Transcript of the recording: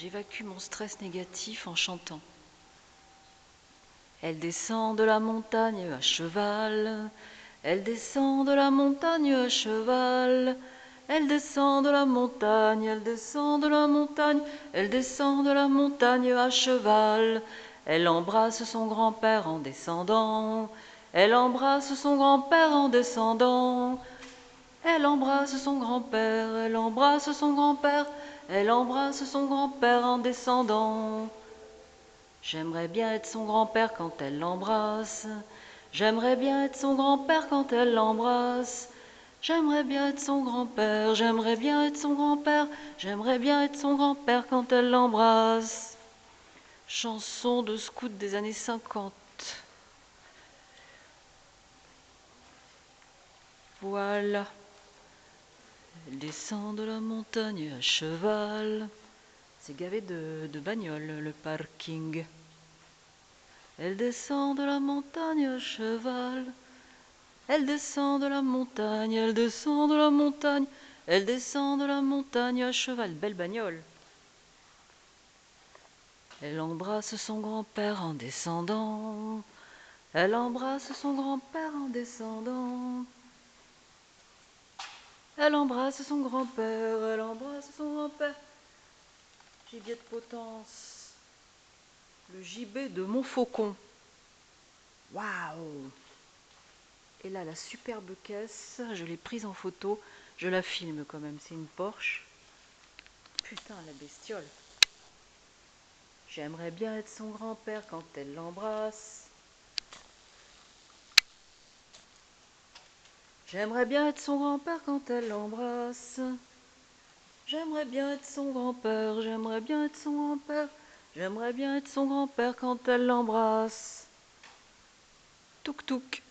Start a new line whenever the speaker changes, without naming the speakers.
J'évacue mon stress négatif en chantant. Elle descend de la montagne à cheval. Elle descend de la montagne à cheval. Elle descend de la montagne, elle descend de la montagne, elle descend de la montagne à cheval. Elle embrasse son grand-père en descendant. Elle embrasse son grand-père en descendant. Elle embrasse son grand-père, elle embrasse son grand-père, elle embrasse son grand-père en descendant. J'aimerais bien être son grand-père quand elle l'embrasse. J'aimerais bien être son grand-père quand elle l'embrasse. J'aimerais bien être son grand-père, j'aimerais bien être son grand-père, j'aimerais bien être son grand-père quand elle l'embrasse. Chanson de scout des années 50. Voilà. Elle descend de la montagne à cheval. C'est gavé de bagnoles, le parking. Elle descend de la montagne à cheval. Elle descend de la montagne, elle descend de la montagne, elle descend de la montagne à cheval. Belle bagnole. Elle embrasse son grand-père en descendant. Elle embrasse son grand-père en descendant. Elle embrasse son grand-père, elle embrasse son grand-père. Gibier de potence. Le gibet de Montfaucon. Waouh! Et là, la superbe caisse, je l'ai prise en photo. Je la filme quand même, c'est une Porsche. Putain, la bestiole. J'aimerais bien être son grand-père quand elle l'embrasse. J'aimerais bien être son grand-père quand elle l'embrasse. J'aimerais bien être son grand-père, j'aimerais bien être son grand-père. J'aimerais bien être son grand-père quand elle l'embrasse. Touk touk.